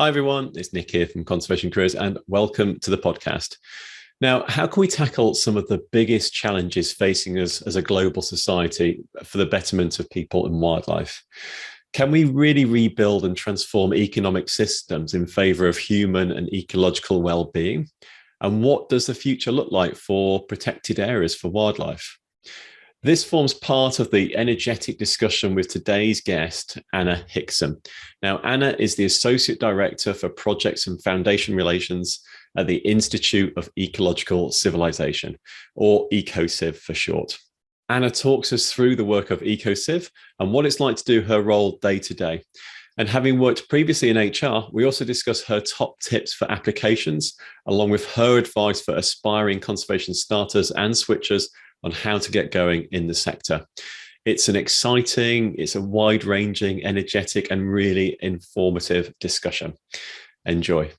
Hi everyone, it's Nick here from Conservation Careers and welcome to the podcast. Now, how can we tackle some of the biggest challenges facing us as a global society for the betterment of people and wildlife? Can we really rebuild and transform economic systems in favour of human and ecological well-being? And what does the future look like for protected areas for wildlife? This forms part of the energetic discussion with today's guest, Anna Hixson. Now, Anna is the Associate Director for Projects and Foundation Relations at the Institute of Ecological Civilization, or EcoCiv for short. Anna talks us through the work of EcoCiv and what it's like to do her role day to day. And having worked previously in HR, we also discuss her top tips for applications, along with her advice for aspiring conservation starters and switchers on how to get going in the sector. It's an exciting, it's a wide-ranging, energetic, and really informative discussion. Enjoy.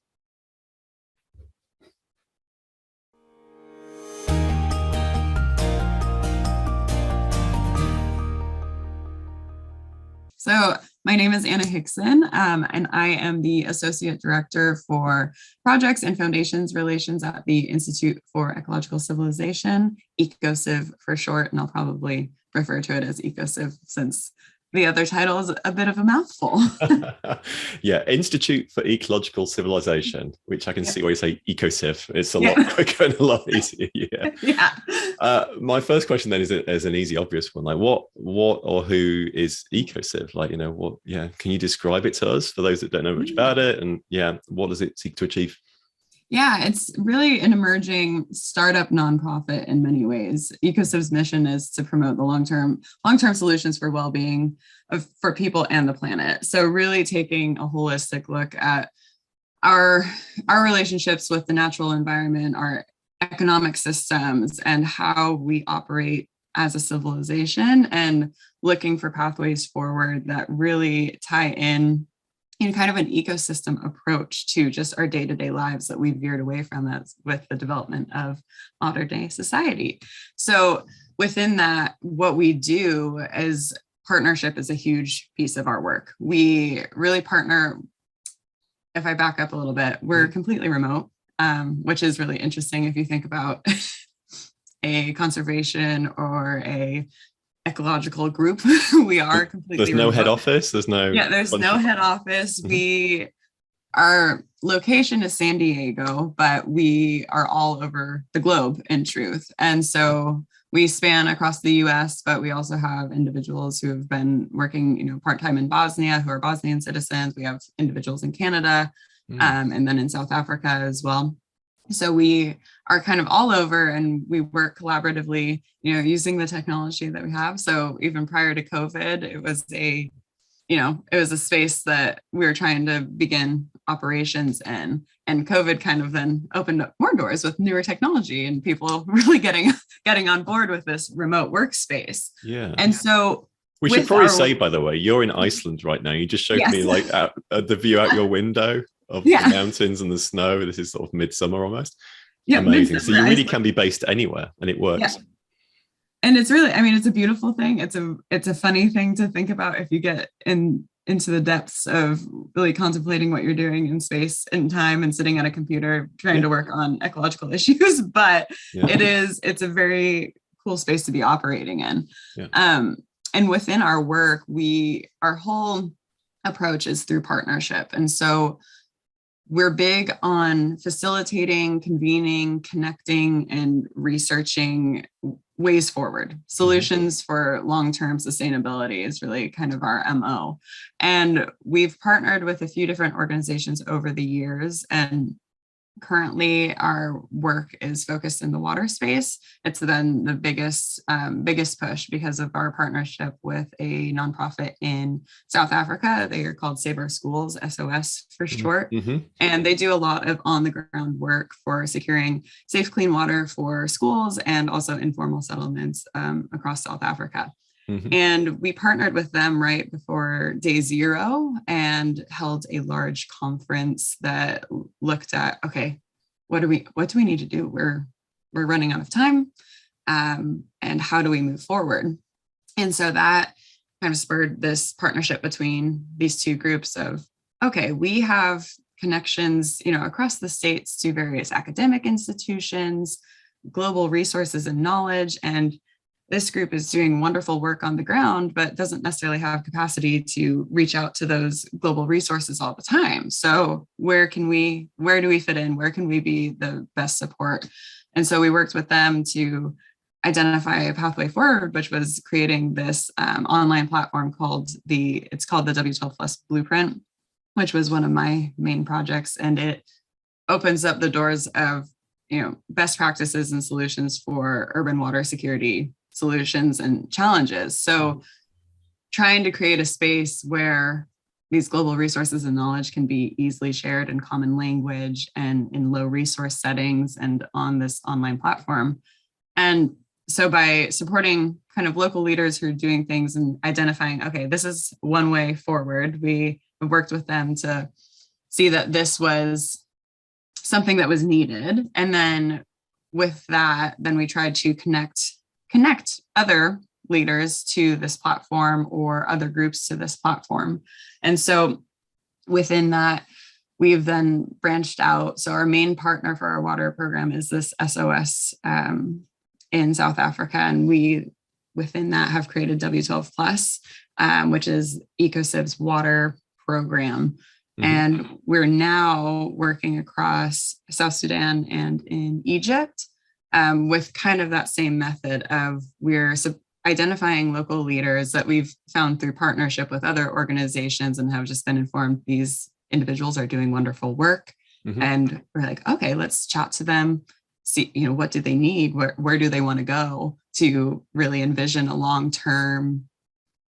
So my name is Anna Hixson, and I am the Associate Director for Projects and Foundations Relations at the Institute for Ecological Civilization, EcoCiv for short, and I'll probably refer to it as EcoCiv since the other title is a bit of a mouthful. Yeah, Institute for Ecological Civilization, which I can see where you say EcoCiv. It's a lot quicker and a lot easier. My first question then is an easy, obvious one. Like, what or who is EcoCiv? Like, what? Yeah, can you describe it to us for those that don't know much about it? And what does it seek to achieve? Yeah, it's really an emerging startup nonprofit in many ways. EcoCiv's mission is to promote the long-term solutions for well-being for people and the planet. So really taking a holistic look at our relationships with the natural environment, our economic systems, and how we operate as a civilization, and looking for pathways forward that really tie in kind of an ecosystem approach to just our day-to-day lives that we veered away from as with the development of modern day society. So within that, what we do is partnership is a huge piece of our work. We really partner. If I back up a little bit, we're completely remote, which is really interesting if you think about a conservation or a ecological group. We are completely there's no remote. Head office, there's no head office. Our location is San Diego, but we are all over the globe in truth. And so we span across the US, but we also have individuals who have been working part-time in Bosnia, who are Bosnian citizens. We have individuals in Canada, and then in South Africa as well. So we are kind of all over, and we work collaboratively, using the technology that we have. So even prior to COVID, it was a space that we were trying to begin operations in, and COVID kind of then opened up more doors with newer technology and people really getting on board with this remote workspace. Yeah. And so we should probably say, by the way, you're in Iceland right now. You just showed me the view out your window of the mountains and the snow. This is sort of midsummer almost. Amazing. So you really can be based anywhere and it works. Yeah. And it's really, it's a beautiful thing. It's a funny thing to think about if you get into the depths of really contemplating what you're doing in space and time and sitting at a computer trying to work on ecological issues. But it's a very cool space to be operating in. Yeah. And within our work, our whole approach is through partnership. And so we're big on facilitating, convening, connecting, and researching ways forward. Solutions for long-term sustainability is really kind of our MO. And we've partnered with a few different organizations over the years, and currently our work is focused in the water space. It's then the biggest push because of our partnership with a nonprofit in South Africa. They are called Save Our Schools, SOS for short. And they do a lot of on the ground work for securing safe, clean water for schools and also informal settlements across South Africa. And we partnered with them right before day zero and held a large conference that looked at, okay, what do we need to do? We're running out of time, and how do we move forward? And so that kind of spurred this partnership between these two groups of, okay, we have connections, across the states to various academic institutions, global resources and knowledge. And this group is doing wonderful work on the ground, but doesn't necessarily have capacity to reach out to those global resources all the time. So where do we fit in? Where can we be the best support? And so we worked with them to identify a pathway forward, which was creating this online platform called the W12 Plus Blueprint, which was one of my main projects. And it opens up the doors of, best practices and solutions for urban water security solutions and challenges. So trying to create a space where these global resources and knowledge can be easily shared in common language and in low resource settings and on this online platform. And so by supporting kind of local leaders who are doing things and identifying, okay, this is one way forward, we have worked with them to see that this was something that was needed. And then with that, then we tried to connect other leaders to this platform or other groups to this platform. And so within that, we've then branched out. So our main partner for our water program is this SOS in South Africa. And we, within that, have created W12 Plus, which is EcoCiv's water program. Mm-hmm. And we're now working across South Sudan and in Egypt with kind of that same method of we're identifying local leaders that we've found through partnership with other organizations and have just been informed these individuals are doing wonderful work. Mm-hmm. And we're like, okay, let's chat to them, see, what do they need? Where do they want to go to really envision a long-term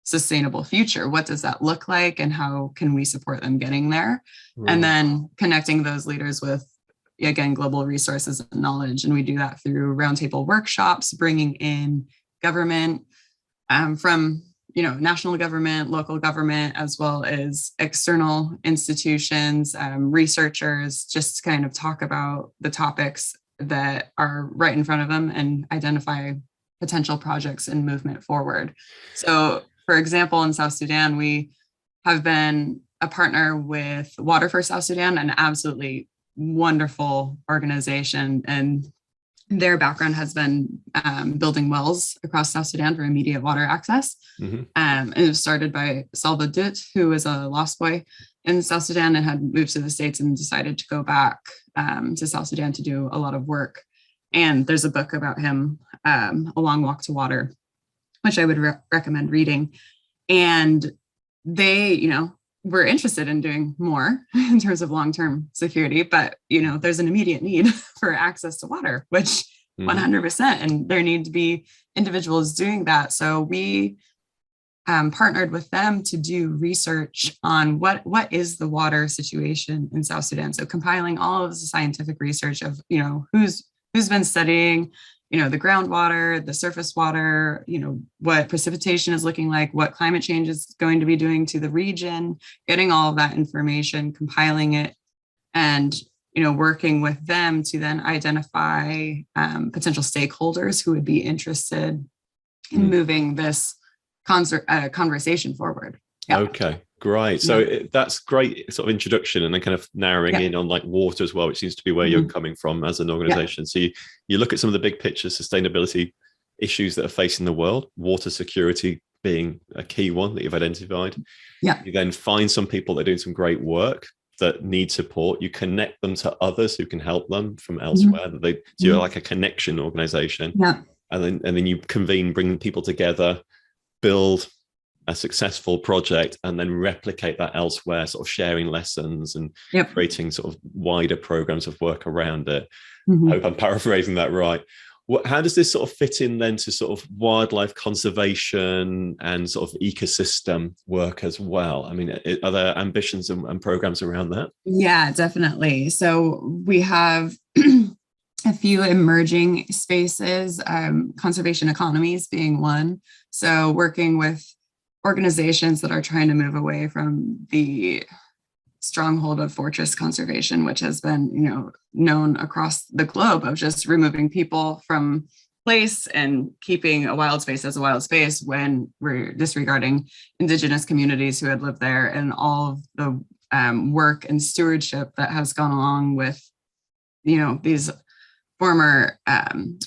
sustainable future? What does that look like? And how can we support them getting there? Right. And then connecting those leaders with, again, global resources and knowledge. And we do that through roundtable workshops, bringing in government from, national government, local government, as well as external institutions, researchers, just to kind of talk about the topics that are right in front of them and identify potential projects and movement forward. So, for example, in South Sudan, we have been a partner with Water for South Sudan, an absolutely wonderful organization. And their background has been building wells across South Sudan for immediate water access. Mm-hmm. And it was started by Salva Dut, who was a lost boy in South Sudan and had moved to the States and decided to go back to South Sudan to do a lot of work. And there's a book about him, A Long Walk to Water, which I would recommend reading. And they, were interested in doing more in terms of long-term security, but, there's an immediate need for access to water, which 100%, and there need to be individuals doing that. So we partnered with them to do research on what is the water situation in South Sudan. So compiling all of the scientific research of, who's been studying, the groundwater, the surface water, what precipitation is looking like, what climate change is going to be doing to the region, getting all of that information, compiling it, and, working with them to then identify potential stakeholders who would be interested in moving this conversation forward. Yeah. Okay, great. So that's great sort of introduction, and then kind of narrowing in on like water as well, which seems to be where you're coming from as an organization. So you look at some of the big picture sustainability issues that are facing the world, water security being a key one that you've identified. Yeah. You then find some people that are doing some great work that need support. You connect them to others who can help them from elsewhere. So you're like a connection organization. Yeah. And then you convene, bring people together, build a successful project, and then replicate that elsewhere, sort of sharing lessons and creating sort of wider programs of work around it. I hope I'm paraphrasing that right. How does this sort of fit in then to sort of wildlife conservation and sort of ecosystem work as well? I mean, are there ambitions and programs around that? Yeah, definitely. So we have a few emerging spaces, conservation economies being one. So working with organizations that are trying to move away from the stronghold of fortress conservation, which has been, known across the globe, of just removing people from place and keeping a wild space as a wild space when we're disregarding indigenous communities who had lived there and all of the work and stewardship that has gone along with, these former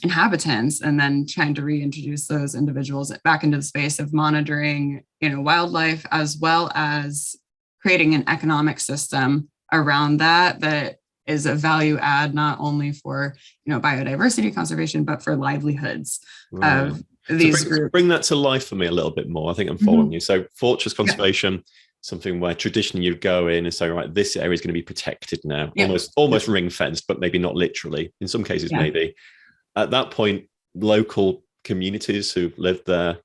inhabitants, and then trying to reintroduce those individuals back into the space of monitoring, wildlife, as well as creating an economic system around that is a value add, not only for, biodiversity conservation, but for livelihoods of these groups. Bring that to life for me a little bit more. I think I'm following you. So fortress conservation, something where traditionally you'd go in and say, right, this area is going to be protected now, almost ring fenced, but maybe not literally. In some cases, maybe. At that point, local communities who've lived there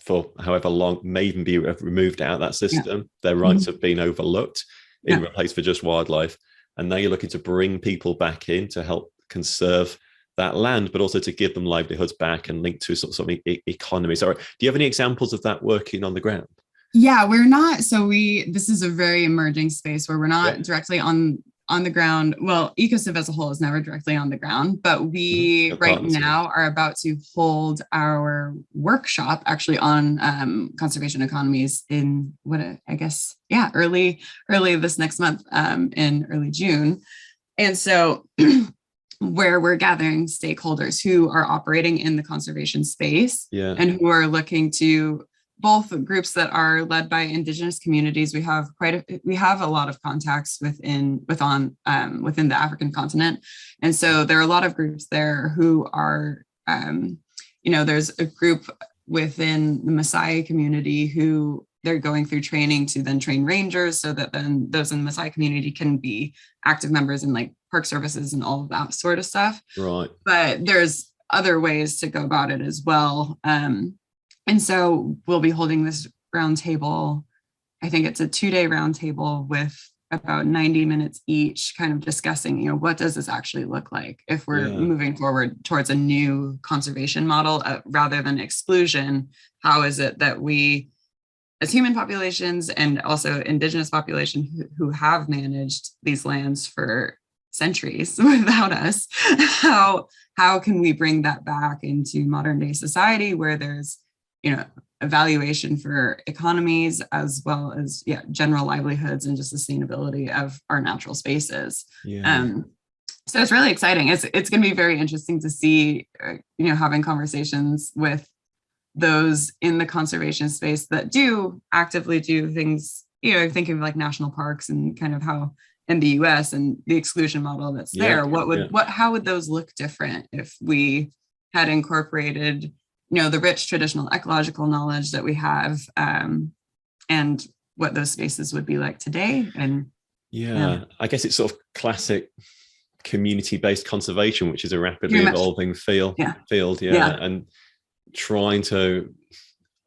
for however long may even be removed out of that system. Their rights have been overlooked in replace for just wildlife. And now you're looking to bring people back in to help conserve that land, but also to give them livelihoods back and link to sort of economies. Do you have any examples of that working on the ground? Yeah, we're not. So this is a very emerging space where we're not directly on the ground. Well, EcoCiv as a whole is never directly on the ground, but we right now are about to hold our workshop actually on conservation economies in early this next month, in early June. And so where we're gathering stakeholders who are operating in the conservation space and who are looking to both groups that are led by Indigenous communities. We have a lot of contacts within the African continent, and so there are a lot of groups there who are, there's a group within the Maasai community who they're going through training to then train rangers, so that then those in the Maasai community can be active members in like park services and all of that sort of stuff. Right. But there's other ways to go about it as well. And so we'll be holding this roundtable. I think it's a 2-day roundtable with about 90 minutes each, kind of discussing, what does this actually look like if we're moving forward towards a new conservation model rather than exclusion? How is it that we, as human populations and also Indigenous population who have managed these lands for centuries without us, how can we bring that back into modern day society where there's evaluation for economies as well as general livelihoods and just sustainability of our natural spaces. So it's really exciting. It's going to be very interesting to see, having conversations with those in the conservation space that do actively do things, thinking of like national parks and kind of how in the US and the exclusion model that's there, how would those look different if we had incorporated the rich traditional ecological knowledge that we have, and what those spaces would be like today. And I guess it's sort of classic community-based conservation, which is a rapidly evolving field, and trying to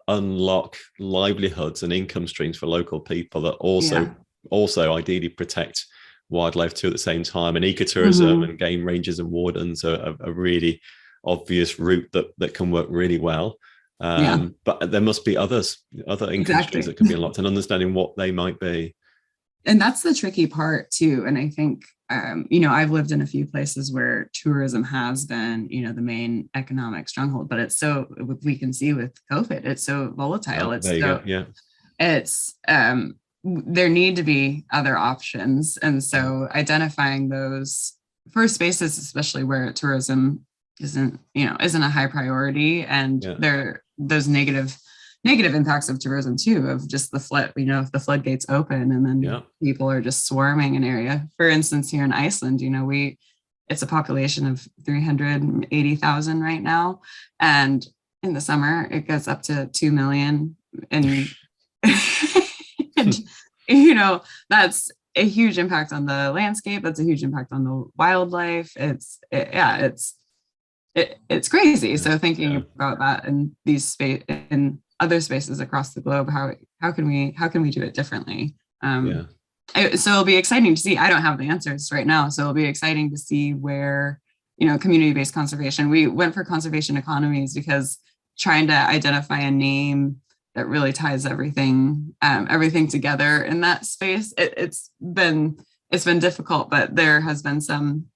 unlock livelihoods and income streams for local people that also ideally protect wildlife too at the same time. And ecotourism and game rangers and wardens are a really obvious route that can work really well. But there must be other income streams that can be unlocked, and understanding what they might be. And that's the tricky part too. And I think, I've lived in a few places where tourism has been, the main economic stronghold, but it's so, we can see with COVID, it's so volatile. There need to be other options. And so identifying those first spaces, especially where tourism isn't a high priority, and those negative impacts of tourism too, of just the flood, if the floodgates open and then people are just swarming an area. For instance, here in Iceland, it's a population of 380,000 right now, and in the summer it gets up to 2 million, and that's a huge impact on the landscape. That's a huge impact on the wildlife. It's crazy. So thinking about that in these in other spaces across the globe, how can we do it differently? So it'll be exciting to see. I don't have the answers right now, so it'll be exciting to see where community-based conservation. We went for conservation economies because trying to identify a name that really ties everything together in that space. It's been difficult, but there has been some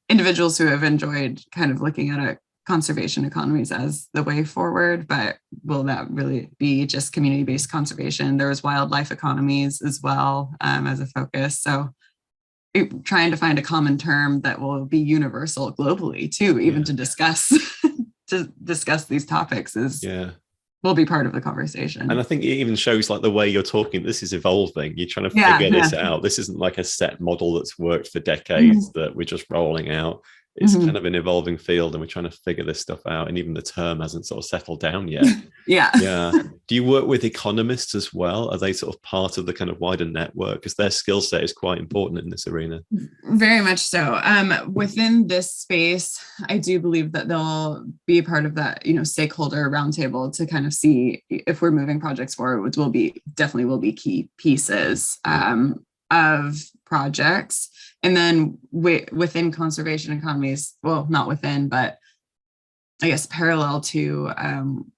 individuals who have enjoyed kind of looking at conservation economies as the way forward, but will that really be just community-based conservation? There was wildlife economies as well as a focus. So trying to find a common term that will be universal globally too, even to discuss these topics will be part of the conversation. And I think it even shows like the way you're talking, this is evolving. You're trying to figure this out. This isn't like a set model that's worked for decades that we're just rolling out. It's kind of an evolving field, and we're trying to figure this stuff out. And even the term hasn't sort of settled down yet. Yeah. Do you work with economists as well? Are they sort of part of the kind of wider network? Because their skill set is quite important in this arena. Very much so. Within this space, I do believe that they'll be a part of that, stakeholder roundtable to kind of see if we're moving projects forward, which will be key pieces of projects. And then within conservation economies, well, not within, but I guess parallel to,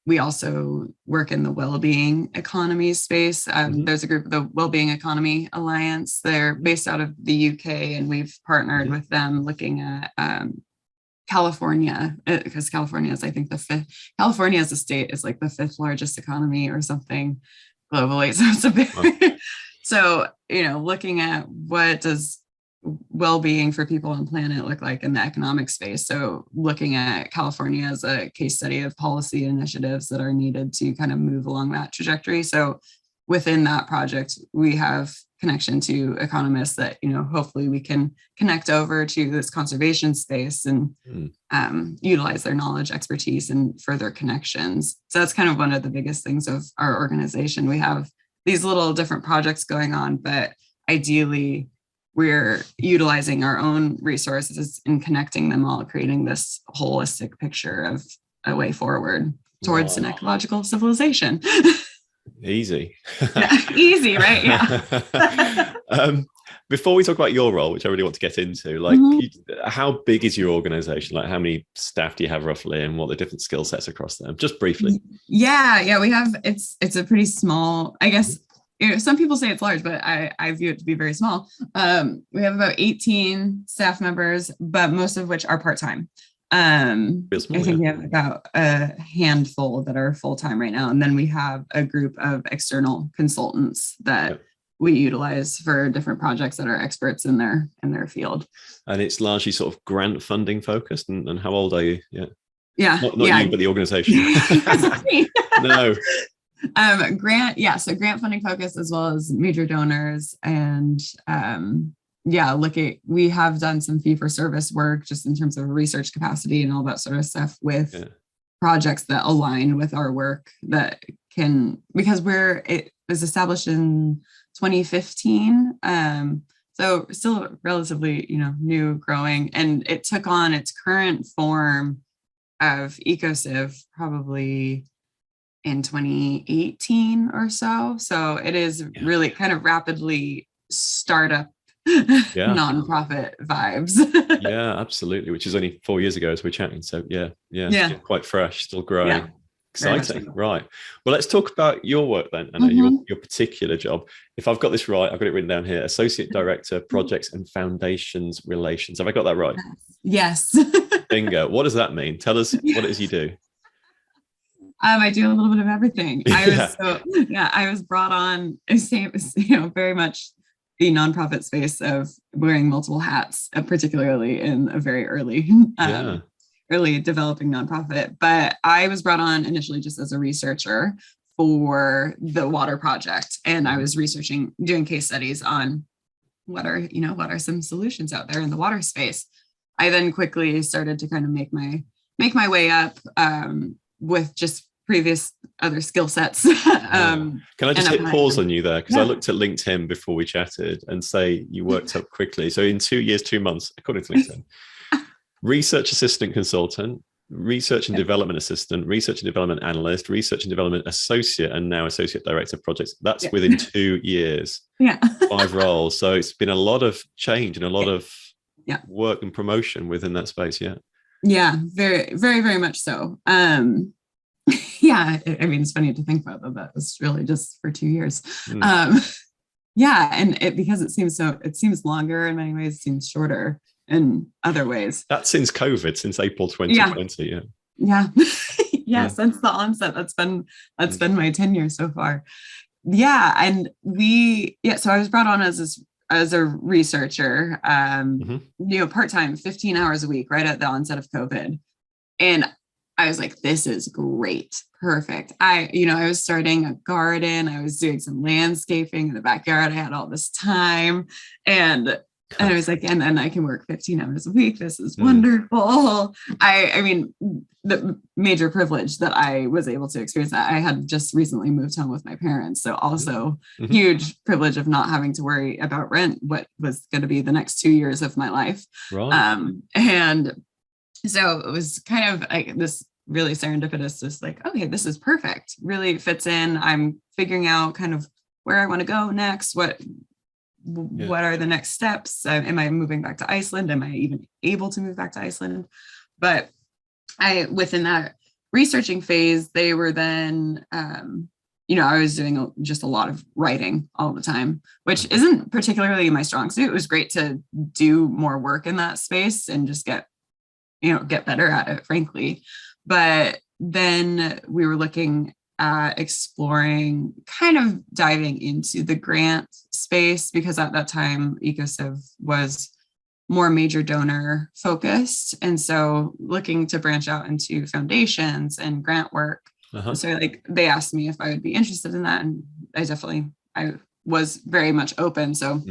we also work in the wellbeing economy space. There's a group, the Wellbeing Economy Alliance. They're based out of the UK, and we've partnered with them looking at California, because California is, I think, California as a state is like the 5th largest economy or something globally. So it's a big, so, looking at what does well-being for people on the planet look like in the economic space. So looking at California as a case study of policy initiatives that are needed to kind of move along that trajectory. So within that project, we have connection to economists that, hopefully we can connect over to this conservation space and utilize their knowledge, expertise, and further connections. So that's kind of one of the biggest things of our organization. We have these little different projects going on, but ideally we're utilizing our own resources and connecting them all, creating this holistic picture of a way forward towards an ecological civilization. Easy. Easy, right? Yeah. Before we talk about your role, which I really want to get into, like, how big is your organization? Like, how many staff do you have roughly, and what are the different skill sets across them? Just briefly. Yeah, we have. It's a pretty small, I guess. Some people say it's large, but I view it to be very small. We have about 18 staff members, but most of which are part-time. I think we have about a handful that are full-time right now. And then we have a group of external consultants that we utilize for different projects that are experts in their field. And it's largely sort of grant funding focused. And how old are you? Yeah. Not you, but the organization. No. So grant funding focus, as well as major donors, and we have done some fee for service work just in terms of research capacity and all that sort of stuff with projects that align with our work because it was established in 2015. So still relatively, new, growing, and it took on its current form of EcoCiv probably in 2018 or so. So it is really kind of rapidly startup nonprofit vibes. Yeah, absolutely. Which is only 4 years ago as we're chatting. So still quite fresh, still growing. Yeah. Exciting. Right. Well, let's talk about your work then, Anna, your particular job. If I've got this right, I've got it written down here. Associate Director, Projects and Foundations Relations. Have I got that right? Yes. Bingo. What does that mean? Tell us what it is you do. I do a little bit of everything. I was brought on, very much the nonprofit space of wearing multiple hats, particularly in a very early developing nonprofit. But I was brought on initially just as a researcher for the water project, and I was doing case studies on what are some solutions out there in the water space. I then quickly started to kind of make my way up with just previous other skill sets. Can I just hit pause on you there? Because I looked at LinkedIn before we chatted and say you worked up quickly. So in 2 years, 2 months, according to LinkedIn, research assistant consultant, research and development assistant, research and development analyst, research and development associate, and now associate director of projects. That's within 2 years. 5 roles. So it's been a lot of change and a lot of work and promotion within that space. Yeah, very, very, very much so. It's funny to think about that was really just for 2 years. And because it seems longer in many ways, it seems shorter. in other ways. That's since COVID, since April 2020. Yeah. Since the onset, that's been my tenure so far. And so I was brought on as a researcher, part-time, 15 hours a week, right at the onset of COVID. And I was like, this is great. Perfect. I was starting a garden. I was doing some landscaping in the backyard. I had all this time. And I was like, and then I can work 15 hours a week. This is wonderful. I mean, the major privilege that I was able to experience that. I had just recently moved home with my parents. So also huge privilege of not having to worry about rent, what was going to be the next 2 years of my life. Right. And so it was kind of like this really serendipitous, just like, okay, this is perfect. Really fits in. I'm figuring out kind of where I want to go next. What are the next steps? Am I moving back to Iceland? Am I even able to move back to Iceland? But within that researching phase, they were then, I was doing just a lot of writing all the time, which isn't particularly my strong suit. It was great to do more work in that space and just get better at it, frankly. But then we were looking at exploring, kind of diving into the grant space, because at that time, EcoCiv was more major donor focused. And so looking to branch out into foundations and grant work. So they asked me if I would be interested in that. And I was very much open. So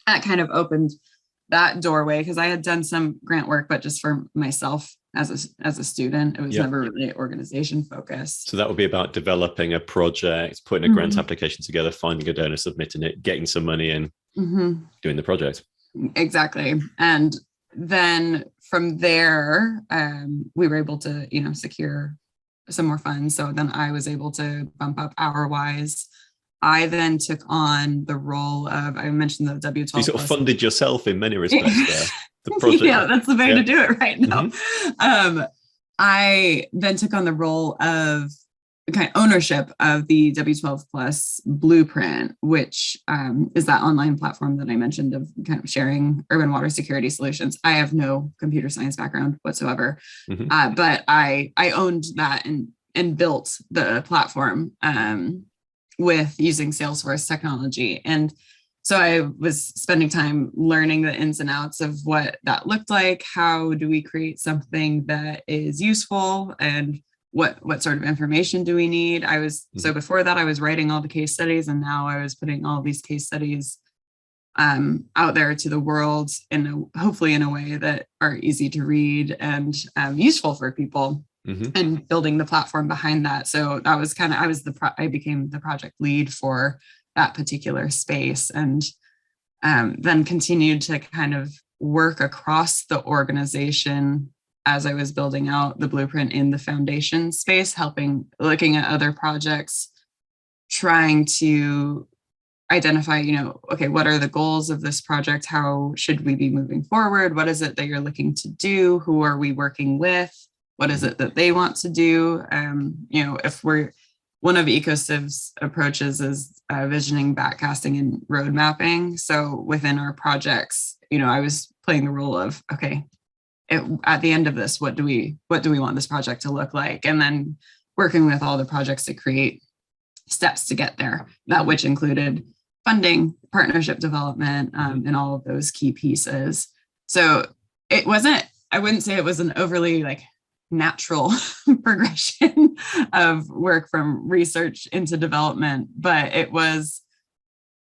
that kind of opened that doorway, because I had done some grant work, but just for myself as a student. It was never really organization focused. So that would be about developing a project, putting a grant application together, finding a donor, submitting it, getting some money in, doing the project. Exactly. And then from there, we were able to, secure some more funds. So then I was able to bump up hour-wise. I then took on the role of, I mentioned the W12. So you sort of funded yourself in many respects there. The project. Yeah, that's the way to do it right now. I then took on the role of kind of ownership of the W12 Plus Blueprint, which is that online platform that I mentioned of kind of sharing urban water security solutions. I have no computer science background whatsoever, but I owned that and built the platform with using Salesforce technology. And so I was spending time learning the ins and outs of what that looked like. How do we create something that is useful, and what sort of information do we need? So before that, I was writing all the case studies, and now I was putting all these case studies out there to the world, hopefully in a way that are easy to read and useful for people, and building the platform behind that. So that was kind of, I became the project lead for that particular space, and then continued to kind of work across the organization as I was building out the blueprint in the foundation space, looking at other projects, trying to identify, okay, what are the goals of this project? How should we be moving forward? What is it that you're looking to do? Who are we working with? What is it that they want to do? One of EcoCiv's approaches is visioning, backcasting, and road mapping. So within our projects, I was playing the role of, okay, at the end of this, what do we want this project to look like? And then working with all the projects to create steps to get there, that which included funding, partnership development, and all of those key pieces. So I wouldn't say it was an overly natural progression of work from research into development, but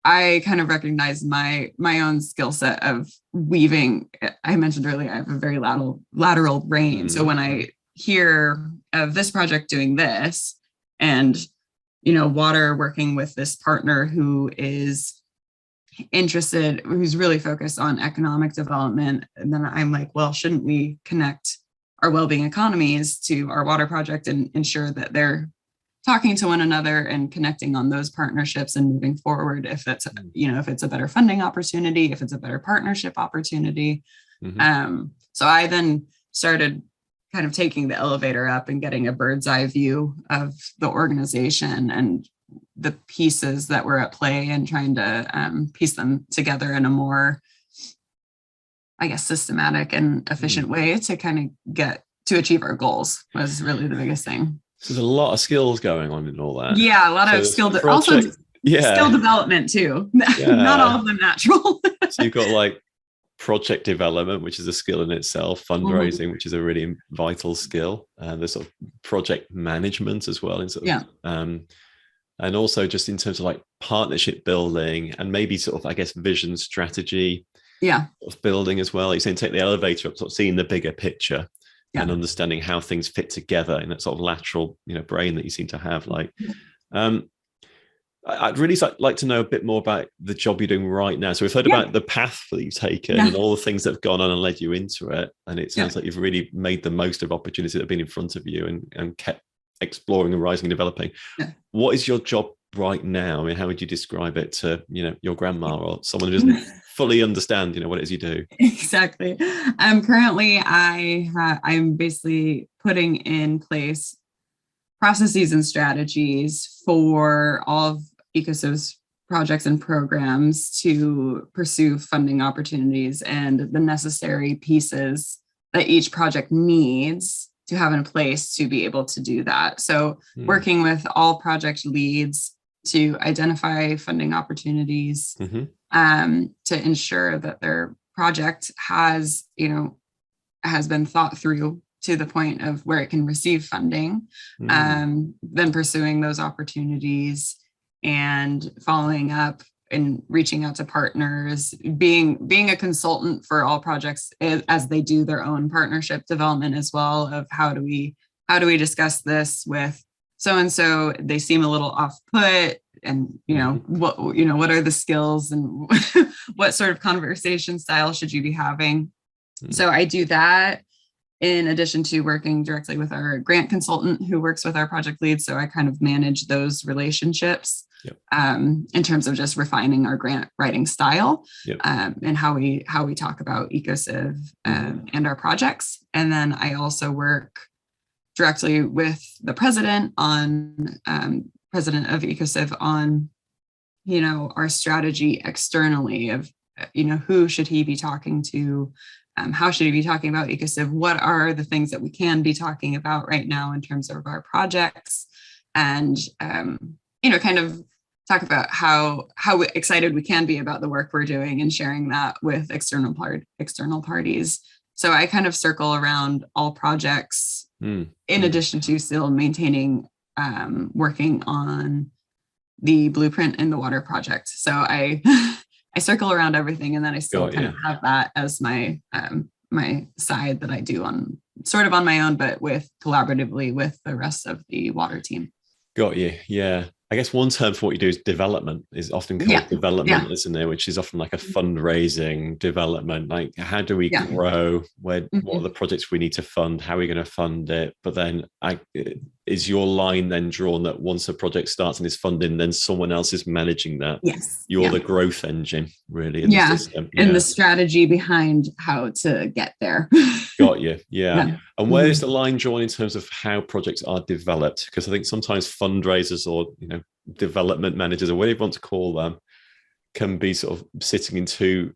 I kind of recognized my own skill set of weaving. I mentioned earlier, I have a very lateral brain. So when I hear of this project doing this, and water working with this partner who is interested, who's really focused on economic development, and then I'm like, well, shouldn't we connect our wellbeing economies to our water project and ensure that they're talking to one another and connecting on those partnerships and moving forward, if it's a better funding opportunity, if it's a better partnership opportunity. So I then started kind of taking the elevator up and getting a bird's eye view of the organization and the pieces that were at play, and trying to piece them together in a more I guess, systematic and efficient way to kind of get to achieve our goals was really the biggest thing. So there's a lot of skills going on in all that. Yeah, a lot of skill, also skill development too. Not all of them natural. So you've got like project development, which is a skill in itself, fundraising, which is a really vital skill, and there's sort of project management as well, in sort of, and also just in terms of like partnership building and maybe sort of, I guess, vision strategy, of building as well. You're saying take the elevator up, sort of seeing the bigger picture and understanding how things fit together in that sort of lateral, brain that you seem to have. Like, I'd really like to know a bit more about the job you're doing right now. So we've heard about the path that you've taken and all the things that have gone on and led you into it. And it sounds like you've really made the most of opportunities that have been in front of you and kept exploring and rising and developing. What is your job right now? I mean, how would you describe it to, your grandma or someone who doesn't fully understand, what it is you do? Exactly. Currently, I'm basically putting in place processes and strategies for all of EcoCiv's projects and programs to pursue funding opportunities and the necessary pieces that each project needs to have in place to be able to do that. So working with all project leads to identify funding opportunities, to ensure that their project has been thought through to the point of where it can receive funding, then pursuing those opportunities and following up and reaching out to partners, being a consultant for all projects as they do their own partnership development as well, of how do we discuss this with so and so, they seem a little off put, and what are the skills and what sort of conversation style should you be having. So I do that in addition to working directly with our grant consultant who works with our project leads. So I kind of manage those relationships in terms of just refining our grant writing style and how we talk about EcoCiv and our projects. And then I also work directly with the president president of EcoCiv on, our strategy externally of, who should he be talking to? How should he be talking about EcoCiv? What are the things that we can be talking about right now in terms of our projects? And, kind of talk about how excited we can be about the work we're doing and sharing that with external parties. So I kind of circle around all projects in addition to still maintaining, working on the blueprint and the water project. So I circle around everything, and then I still kind of have that as my my side that I do on my own, but collaboratively with the rest of the water team. Got you. Yeah. I guess one term for what you do is development, is often called development, isn't there? Which is often like a fundraising development. Like, how do we grow? What are the projects we need to fund? How are we going to fund it? But then is your line then drawn that once a project starts and is funding, then someone else is managing that? Yes. You're the growth engine, really, in the system. And the strategy behind how to get there. Got you. Yeah. And where is the line drawn in terms of how projects are developed? Because I think sometimes fundraisers or, development managers, or whatever you want to call them, can be sort of sitting in two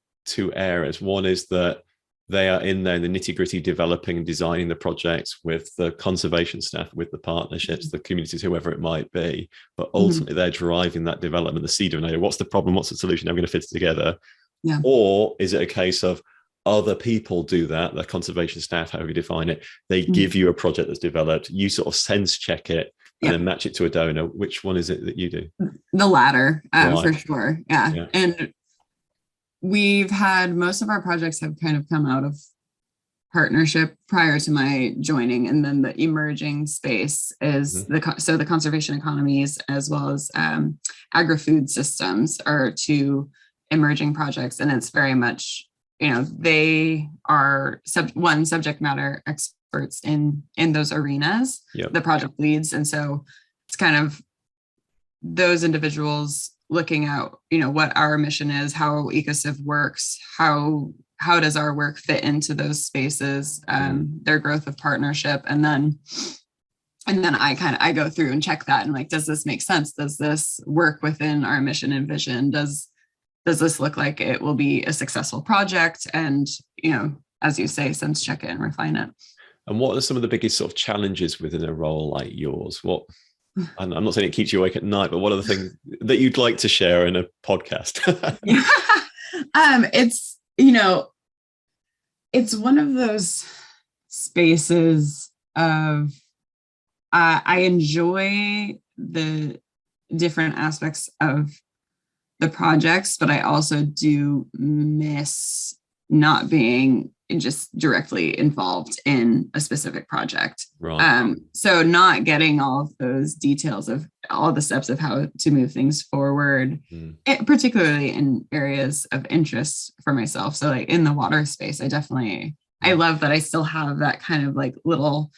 areas. One is that they are in there in the nitty-gritty developing and designing the projects with the conservation staff, with the partnerships, the communities, whoever it might be. But ultimately, they're driving that development, the seed of an idea. What's the problem? What's the solution? How are we going to fit it together? Yeah. Or is it a case of other people do that, the conservation staff, however you define it, they give you a project that's developed, you sort of sense check it and then match it to a donor? Which one is it that you do? The latter, for sure. Yeah. And we've had, most of our projects have kind of come out of partnership prior to my joining. And then the emerging space is the conservation economies, as well as agri-food systems, are two emerging projects. And it's very much, they are subject matter experts in those arenas, the project leads. And so it's kind of those individuals looking at, what our mission is, how EcoCiv works, how does our work fit into those spaces, their growth of partnership. And then I go through and check that and like, does this make sense? Does this work within our mission and vision? does this look like it will be a successful project? And, as you say, sense check it and refine it. And what are some of the biggest sort of challenges within a role like yours? I'm not saying it keeps you awake at night, but what are the things that you'd like to share in a podcast? It's, it's one of those spaces of, I enjoy the different aspects of the projects, but I also do miss not being just directly involved in a specific project. Right. So not getting all of those details of all the steps of how to move things forward, particularly in areas of interest for myself. So like in the water space, I love that I still have that kind of like little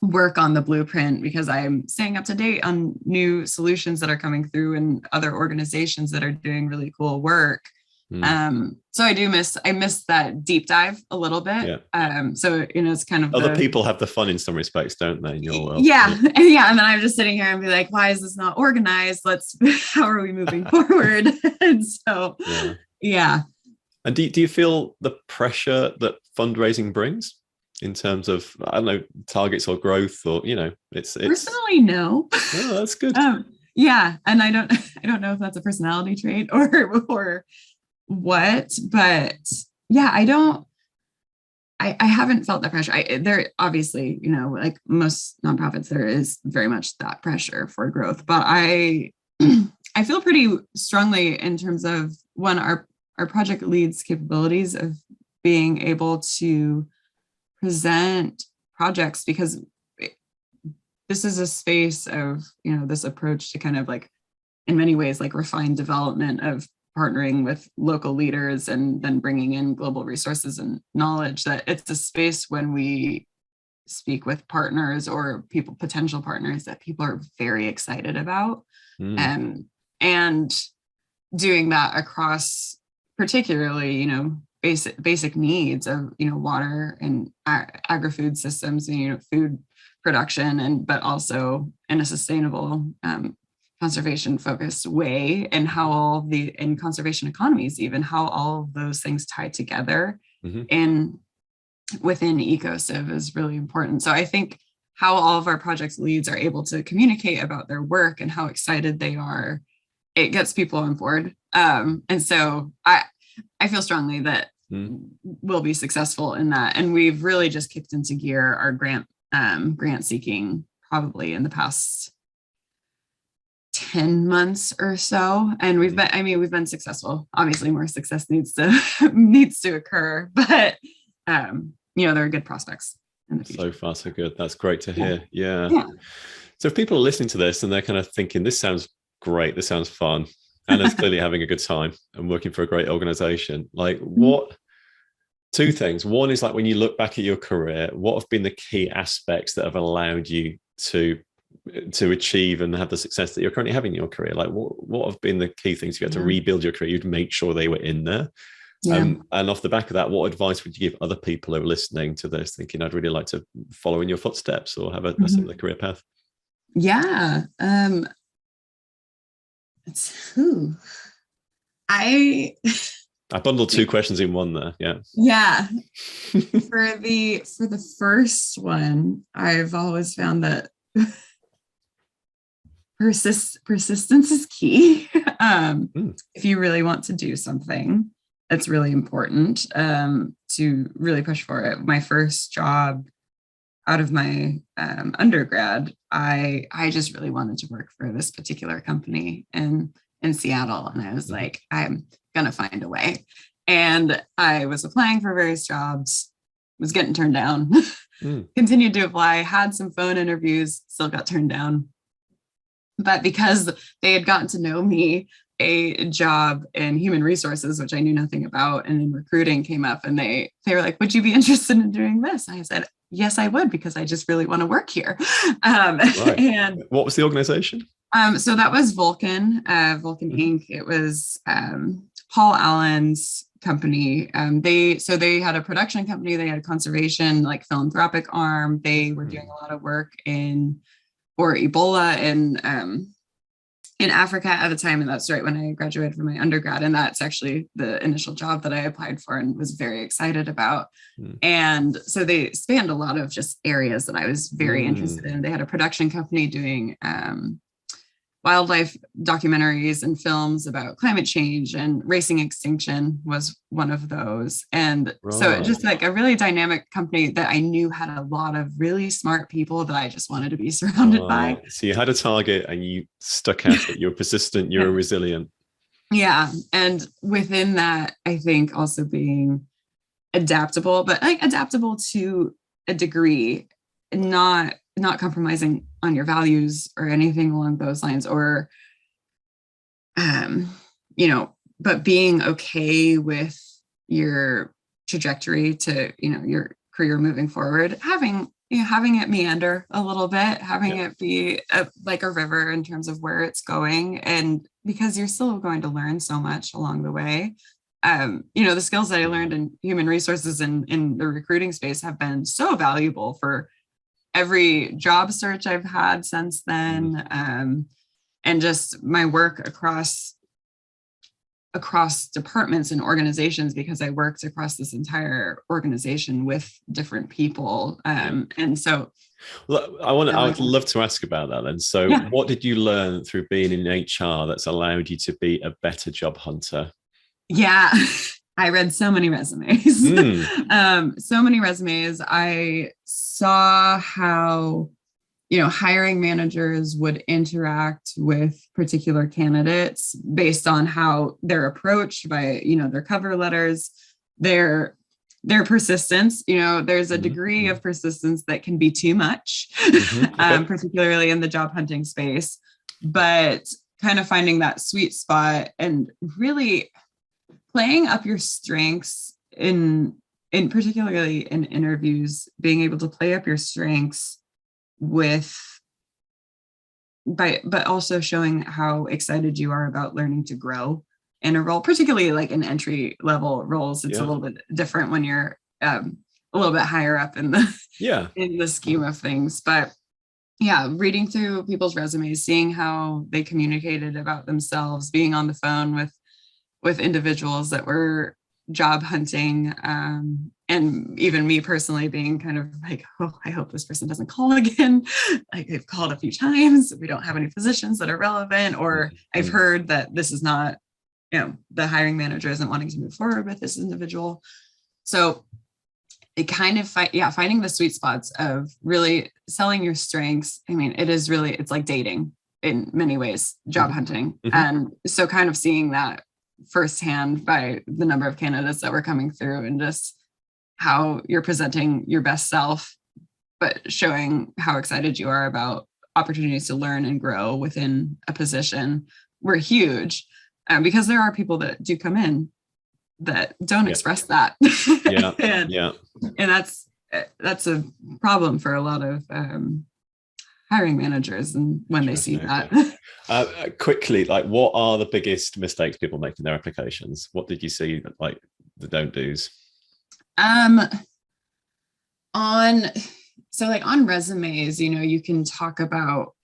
work on the blueprint, because I'm staying up to date on new solutions that are coming through and other organizations that are doing really cool work. So I miss that deep dive a little bit. Yeah. So, it's kind of other people have the fun in some respects, don't they, in your world? Yeah. Yeah. And then I'm just sitting here and be like, why is this not organized? How are we moving forward? And so, yeah. And do you feel the pressure that fundraising brings in terms of, I don't know, targets or growth, or, it's personally, no. Oh, that's good. Yeah. And I don't know if that's a personality trait or what, but yeah, I haven't felt that pressure. There obviously, like most nonprofits, there is very much that pressure for growth, but I feel pretty strongly in terms of our project leads capabilities of being able to present projects, because this is a space of, this approach to kind of like, in many ways, like refined development of partnering with local leaders and then bringing in global resources and knowledge, that it's a space when we speak with partners or potential partners that people are very excited about. And doing that across particularly, basic needs of, water and agri-food systems, food production, but also in a sustainable, conservation focused way, and how in conservation economies, even how all of those things tie together and within EcoCiv is really important. So I think how all of our project leads are able to communicate about their work and how excited they are, it gets people on board. And so I feel strongly that we'll be successful in that. And we've really just kicked into gear our grant seeking probably in the past 10 months or so. And we've been successful. Obviously more success needs to occur, but there are good prospects in the future. So far, so good. That's great to hear. Yeah. So if people are listening to this and they're kind of thinking, this sounds great, this sounds fun, Anna's clearly having a good time and working for a great organization, like two things. One is like, when you look back at your career, what have been the key aspects that have allowed you to achieve and have the success that you're currently having in your career? Like what have been the key things you had to rebuild your career? You'd make sure they were in there. And off the back of that, what advice would you give other people who are listening to this, thinking, I'd really like to follow in your footsteps or have a similar career path? Yeah. I bundled two questions in one there. Yeah. For the first one, I've always found that persistence is key. If you really want to do something, it's really important to really push for it. My first job out of my undergrad, I just really wanted to work for this particular company in Seattle. And I was like, I'm going to find a way. And I was applying for various jobs, was getting turned down, continued to apply, had some phone interviews, still got turned down. But because they had gotten to know me, a job in human resources, which I knew nothing about, and in recruiting came up, and they were like, would you be interested in doing this? I said, yes, I would, because I just really want to work here. Right. And what was the organization? So that was Vulcan Inc. It was Paul Allen's company. They had a production company, they had a conservation, like philanthropic arm. They were doing a lot of work for Ebola in Africa at the time. And that's right when I graduated from my undergrad. And that's actually the initial job that I applied for and was very excited about. And so they spanned a lot of just areas that I was very interested in. They had a production company doing wildlife documentaries and films about climate change, and racing extinction was one of those. And so just like a really dynamic company that I knew had a lot of really smart people that I just wanted to be surrounded by. So you had a target and you stuck at it. You're persistent, you're resilient. Yeah. And within that, I think also being adaptable, but like adaptable to a degree, not compromising on your values or anything along those lines, or but being okay with your trajectory to your career moving forward, having it meander a little bit, having it be like a river in terms of where it's going, and because you're still going to learn so much along the way. The skills that I learned in human resources and in the recruiting space have been so valuable for every job search I've had since then, and just my work across departments and organizations, because I worked across this entire organization with different people. And so I would love to ask about that then. So what did you learn through being in HR that's allowed you to be a better job hunter? Yeah, I read so many resumes. So many resumes. I saw how, hiring managers would interact with particular candidates based on how they're approached by, their cover letters, their persistence. There's a degree of persistence that can be too much, particularly in the job hunting space, but kind of finding that sweet spot and really playing up your strengths in particularly in interviews, being able to play up your strengths but also showing how excited you are about learning to grow in a role, particularly like in entry level roles. It's a little bit different when you're a little bit higher up in the scheme of things. But reading through people's resumes, seeing how they communicated about themselves, being on the phone with individuals that were job hunting, and even me personally being kind of like, oh, I hope this person doesn't call again. Like, they've called a few times, we don't have any positions that are relevant, or I've heard that this is not, the hiring manager isn't wanting to move forward with this individual. So it kind of finding the sweet spots of really selling your strengths. I mean, it's like dating in many ways, job hunting. And so kind of seeing that firsthand by the number of candidates that were coming through, and just how you're presenting your best self, but showing how excited you are about opportunities to learn and grow within a position were huge, because there are people that do come in that don't express that. And that's a problem for a lot of hiring managers, and when they see that. Quickly, like, what are the biggest mistakes people make in their applications? What did you see, like, the don't do's? On resumes, you can talk about,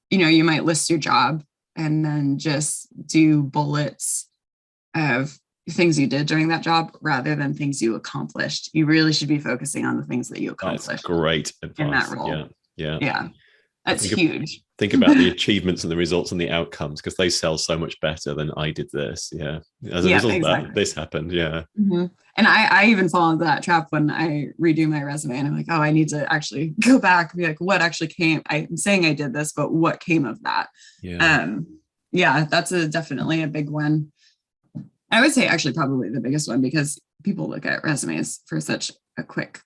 you might list your job and then just do bullets of things you did during that job rather than things you accomplished. You really should be focusing on the things that you accomplished. That's great advice. In that role. Yeah. That's huge. Think about the achievements and the results and the outcomes, because they sell so much better than I did this. As a result of that, this happened. And I even fall into that trap when I redo my resume, and I'm like, oh, I need to actually go back and be like, what actually came? I'm saying I did this, but what came of that? That's definitely a big one. I would say actually probably the biggest one, because people look at resumes for such a quick,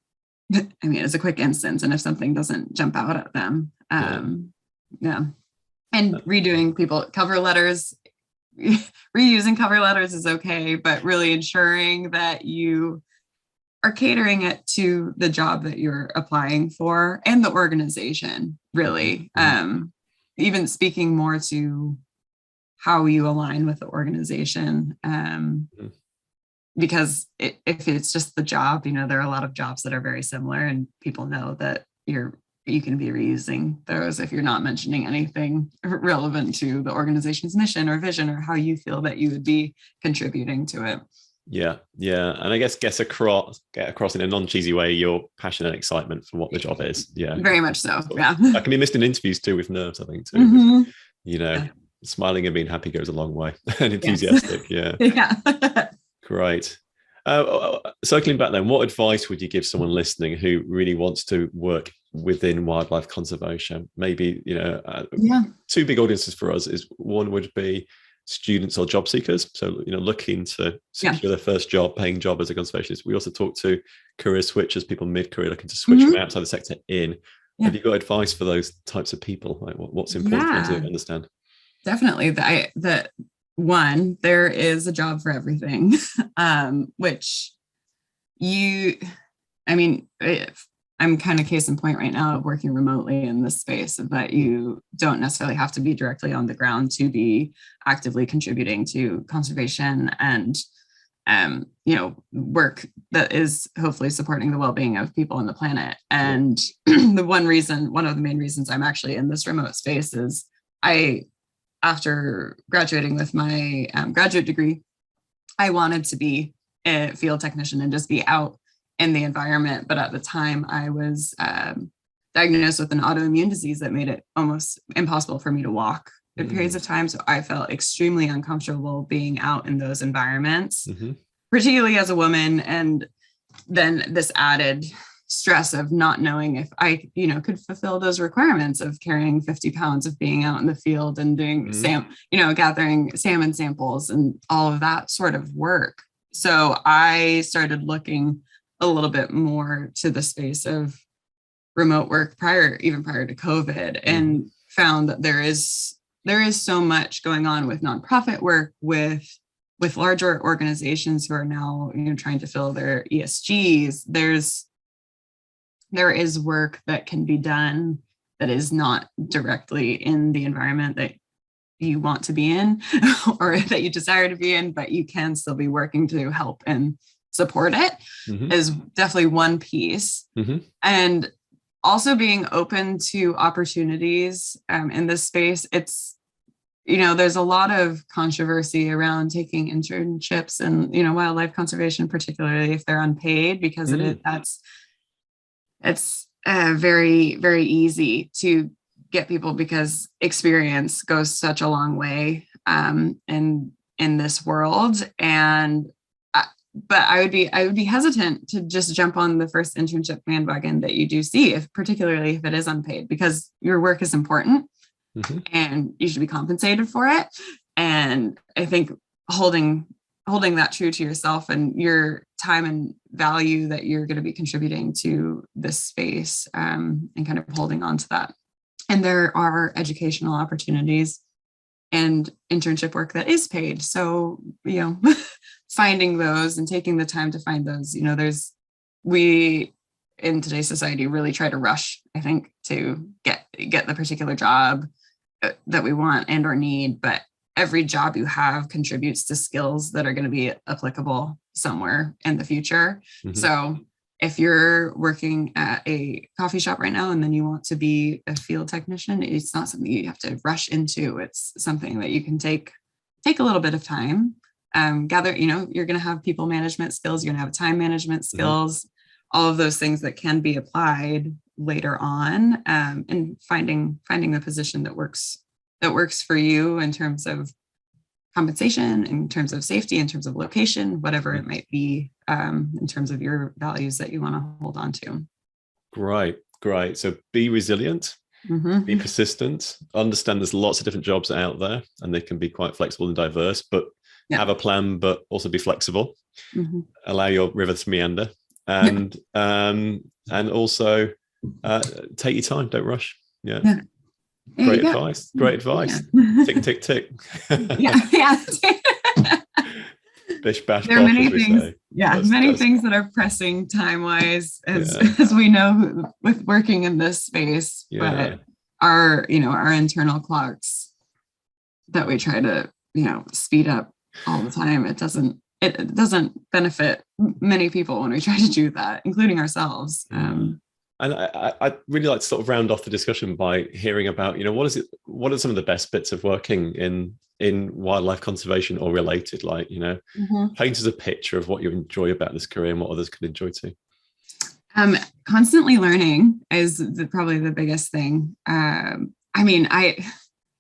it's a quick instance. And if something doesn't jump out at them, and redoing cover letters, reusing cover letters is okay, but really ensuring that you are catering it to the job that you're applying for and the organization, really. Even speaking more to how you align with the organization, because if it's just the job, there are a lot of jobs that are very similar, and people know that you're you can be reusing those if you're not mentioning anything relevant to the organization's mission or vision or how you feel that you would be contributing to it. Yeah. And I guess get across in a non-cheesy way your passion and excitement for what the job is. Yeah. Very much so. Yeah. That can be missed in interviews too with nerves, I think, too. Smiling and being happy goes a long way. And enthusiastic. Yes. Yeah. Great. Circling back then, what advice would you give someone listening who really wants to work within wildlife conservation? Maybe, two big audiences for us is one would be students or job seekers. So, looking to secure their first job, paying job as a conservationist. We also talk to career switchers, people mid-career looking to switch from outside the sector in. Yeah. Have you got advice for those types of people? Like what's important for them to understand? Definitely. One, there is a job for everything, which I'm kind of case in point right now of working remotely in this space, that you don't necessarily have to be directly on the ground to be actively contributing to conservation and, work that is hopefully supporting the well-being of people on the planet. And one of the main reasons I'm actually in this remote space is after graduating with my graduate degree, I wanted to be a field technician and just be out in the environment. But at the time I was diagnosed with an autoimmune disease that made it almost impossible for me to walk in periods of time. So I felt extremely uncomfortable being out in those environments, particularly as a woman. And then this added stress of not knowing if I, could fulfill those requirements of carrying 50 pounds of being out in the field and doing gathering salmon samples and all of that sort of work. So I started looking a little bit more to the space of remote work prior to COVID, and found that there is so much going on with nonprofit work, with larger organizations who are now, trying to fill their ESGs. There is work that can be done that is not directly in the environment that you want to be in or that you desire to be in, but you can still be working to help and support it is definitely one piece. And also being open to opportunities in this space. It's, there's a lot of controversy around taking internships and, wildlife conservation, particularly if they're unpaid, because it's very, very easy to get people because experience goes such a long way in this world. But I would be hesitant to just jump on the first internship bandwagon that you do see, particularly if it is unpaid, because your work is important and you should be compensated for it. And I think holding that true to yourself and your time and value that you're going to be contributing to this space, and kind of holding on to that. And there are educational opportunities and internship work that is paid. So, finding those and taking the time to find those, we in today's society really try to rush, I think, to get the particular job that we want and or need, but every job you have contributes to skills that are going to be applicable somewhere in the future. So if you're working at a coffee shop right now and then you want to be a field technician, it's not something you have to rush into. It's something that you can take a little bit of time, gather, you're going to have people management skills, you're going to have time management skills, all of those things that can be applied later on, and finding the position that works for you in terms of compensation, in terms of safety, in terms of location, whatever it might be, in terms of your values that you want to hold on to. Great. So be resilient, be persistent, understand there's lots of different jobs out there and they can be quite flexible and diverse, but have a plan, but also be flexible, allow your river to meander, and also take your time, don't rush. Great advice. Tick, tick, tick. Bish, bash, there are many things. Many things that are pressing time-wise, as we know, with working in this space. But our internal clocks that we try to speed up all the time. It doesn't benefit many people when we try to do that, including ourselves. And I'd really like to sort of round off the discussion by hearing about, what are some of the best bits of working in wildlife conservation or related, paint us a picture of what you enjoy about this career and what others could enjoy too. Constantly learning is probably the biggest thing.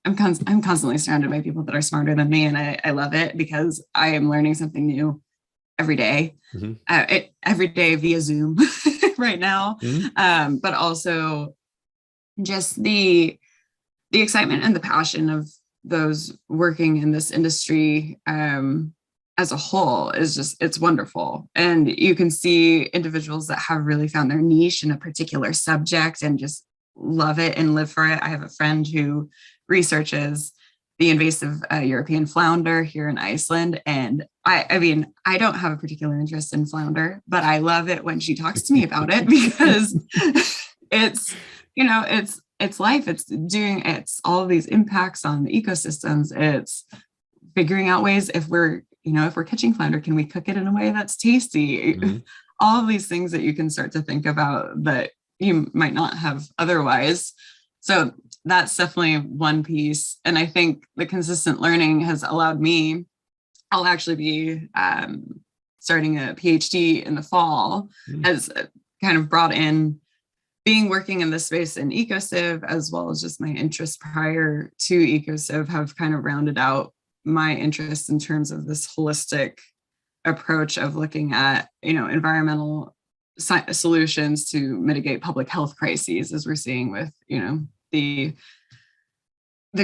I'm constantly surrounded by people that are smarter than me, and I love it because I am learning something new every day, every day via Zoom right now. But also just the excitement and the passion of those working in this industry as a whole is it's wonderful. And you can see individuals that have really found their niche in a particular subject and just love it and live for it. I have a friend who researches the invasive European flounder here in Iceland. And I don't have a particular interest in flounder, but I love it when she talks to me about it because it's life. It's all of these impacts on the ecosystems. It's figuring out ways if we're catching flounder, can we cook it in a way that's tasty? All of these things that you can start to think about that you might not have otherwise. So that's definitely one piece. And I think the consistent learning has allowed me, I'll actually be starting a PhD in the fall, as kind of brought in working in this space in EcoCiv, as well as just my interests prior to EcoCiv have kind of rounded out my interest in terms of this holistic approach of looking at, environmental solutions to mitigate public health crises, as we're seeing with, the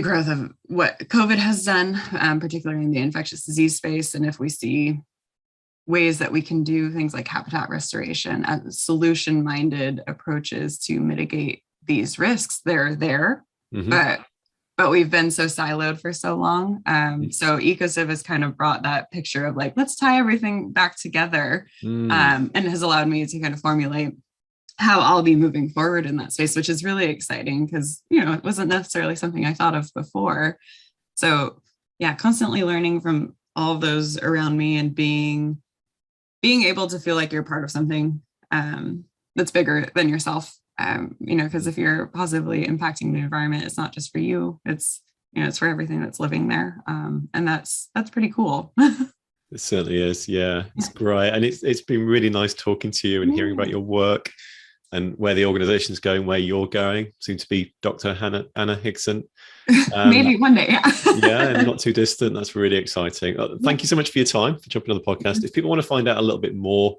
growth of what COVID has done, particularly in the infectious disease space. And if we see ways that we can do things like habitat restoration as solution-minded approaches to mitigate these risks, they're there, but we've been so siloed for so long. So EcoCiv has kind of brought that picture of let's tie everything back together, and has allowed me to kind of formulate how I'll be moving forward in that space, which is really exciting because, it wasn't necessarily something I thought of before. So yeah, constantly learning from all of those around me and being able to feel like you're part of something that's bigger than yourself. Because if you're positively impacting the environment, it's not just for you, it's for everything that's living there. And that's pretty cool. It certainly is. Yeah, it's great. And it's been really nice talking to you and hearing about your work and where the organization's going, where you're going. Seems to be Dr. Anna Hixson. Maybe one day. Yeah, and not too distant. That's really exciting. Thank you so much for your time, for jumping on the podcast. If people want to find out a little bit more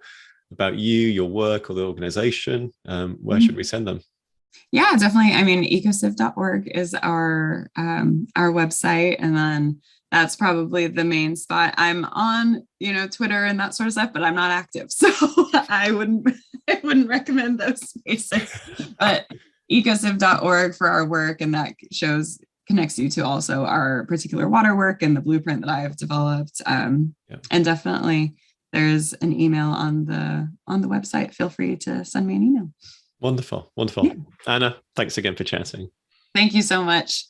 about you, your work, or the organization, where should we send them? Yeah, definitely. EcoCiv.org is our website, and then that's probably the main spot. I'm on, Twitter and that sort of stuff, but I'm not active, so I wouldn't recommend those spaces. But EcoCiv.org for our work, and that connects you to also our particular water work and the blueprint that I have developed. And definitely, there's an email on the website. Feel free to send me an email. Wonderful. Yeah. Anna, thanks again for chatting. Thank you so much.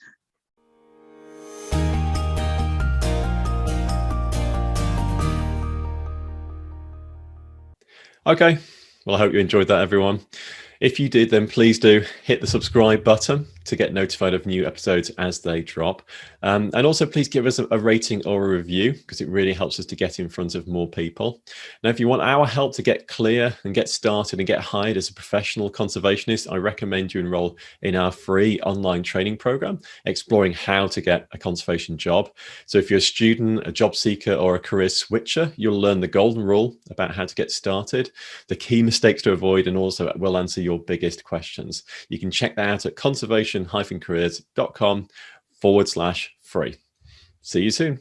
Okay. Well, I hope you enjoyed that, everyone. If you did, then please do hit the subscribe button to get notified of new episodes as they drop. And also please give us a rating or a review, because it really helps us to get in front of more people. Now, if you want our help to get clear and get started and get hired as a professional conservationist, I recommend you enroll in our free online training program, exploring how to get a conservation job. So if you're a student, a job seeker, or a career switcher, you'll learn the golden rule about how to get started, the key mistakes to avoid, and also we'll answer your biggest questions. You can check that out at conservation-careers.com/free. See you soon.